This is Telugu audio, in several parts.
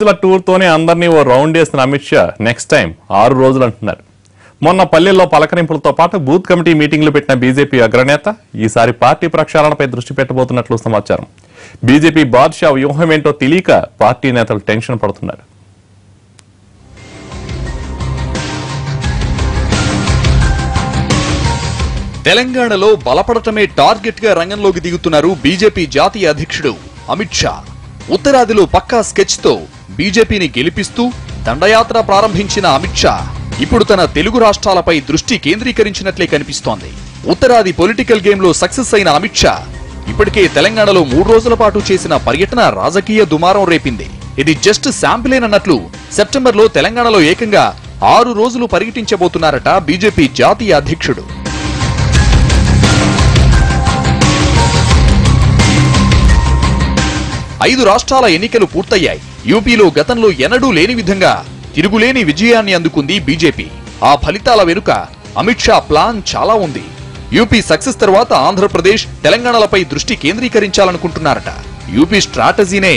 రోజుల టూర్తోనే అందరినీ ఓ రౌండ్ వేసిన అమిత్ షా నెక్స్ట్ టైం 6 రోజులు అంటున్నారు. మొన్న పల్లెల్లో పలకరింపులతో పాటు బూత్ కమిటీ మీటింగ్లు పెట్టిన బీజేపీ అగ్రనేత ఈసారి పార్టీ ప్రక్షాళనపై దృష్టి పెట్టబోతున్నట్లు సమాచారం. బీజేపీ బాద్షా వ్యూహం ఏంటో తెలియక పార్టీ నేతలు టెన్షన్ పడుతున్నారు. తెలంగాణలో బలపడటమే టార్గెట్ గా రంగంలోకి దిగుతున్నారు బీజేపీ జాతీయ అధ్యక్షుడు అమిత్ షా. ఉత్తరాదిలో పక్కా స్కెచ్ తో బీజేపీని గెలిపిస్తూ దండయాత్ర ప్రారంభించిన అమిత్ షా ఇప్పుడు తన తెలుగు రాష్ట్రాలపై దృష్టి కేంద్రీకరించినట్లే కనిపిస్తోంది. ఉత్తరాది పొలిటికల్ గేమ్ లో సక్సెస్ అయిన అమిత్ షా ఇప్పటికే తెలంగాణలో 3 రోజుల పాటు చేసిన పర్యటన రాజకీయ దుమారం రేపింది. ఇది జస్ట్ శాంపిలేనన్నట్లు సెప్టెంబర్లో తెలంగాణలో ఏకంగా 6 రోజులు పర్యటించబోతున్నారట బీజేపీ జాతీయ అధ్యక్షుడు. 5 రాష్ట్రాల ఎన్నికలు పూర్తయ్యాయి. యూపీలో గతంలో ఎన్నడూ లేని విధంగా తిరుగులేని విజయాన్ని అందుకుంది బీజేపీ. ఆ ఫలితాల వెనుక అమిత్ షా ప్లాన్ చాలా ఉంది. యూపీ సక్సెస్ తర్వాత ఆంధ్రప్రదేశ్, తెలంగాణలపై దృష్టి కేంద్రీకరించాలనుకుంటున్నారట. యూపీ స్ట్రాటజీనే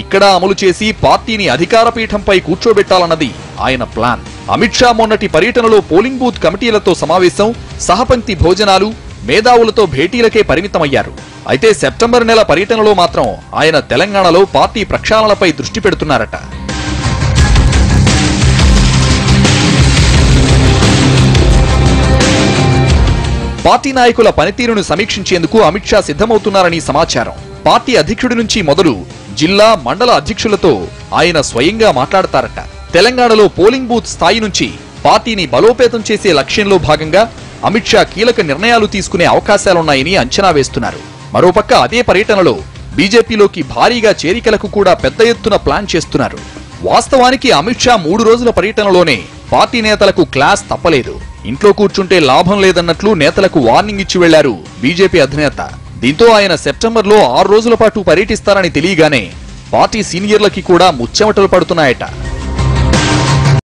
ఇక్కడ అమలు చేసి పార్టీని అధికార పీఠంపై కూర్చోబెట్టాలన్నది ఆయన ప్లాన్. అమిత్ షా మొన్నటి పర్యటనలో పోలింగ్ బూత్ కమిటీలతో సమావేశం, సహపంక్తి భోజనాలు, మేధావులతో భేటీలకే పరిమితమయ్యారు. అయితే సెప్టెంబర్ నెల పర్యటనలో మాత్రం ఆయన తెలంగాణలో పార్టీ ప్రక్షాళనపై దృష్టి పెడుతున్నారట. పార్టీ నాయకుల పనితీరును సమీక్షించేందుకు అమిత్ షా సిద్ధమవుతున్నారని సమాచారం. పార్టీ అధ్యక్షుడి నుంచి మొదలు జిల్లా, మండల అధ్యక్షులతో ఆయన స్వయంగా మాట్లాడతారట. తెలంగాణలో పోలింగ్ బూత్ స్థాయి నుంచి పార్టీని బలోపేతం చేసే లక్ష్యంలో భాగంగా అమిత్ షా కీలక నిర్ణయాలు తీసుకునే అవకాశాలున్నాయని అంచనా వేస్తున్నారు. మరోపక్క అదే పర్యటనలో బీజేపీలోకి భారీగా చేరికలకు కూడా పెద్ద ఎత్తున ప్లాన్ చేస్తున్నారు. వాస్తవానికి అమిత్ షా 3 రోజుల పర్యటనలోనే పార్టీ నేతలకు క్లాస్ తప్పలేదు. ఇంట్లో కూర్చుంటే లాభం లేదన్నట్లు నేతలకు వార్నింగ్ ఇచ్చి వెళ్లారు బీజేపీ అధినేత. దీంతో ఆయన సెప్టెంబర్లో 6 రోజుల పాటు పర్యటిస్తారని తెలియగానే పార్టీ సీనియర్లకి కూడా ముచ్చెమటలు పడుతున్నాయట.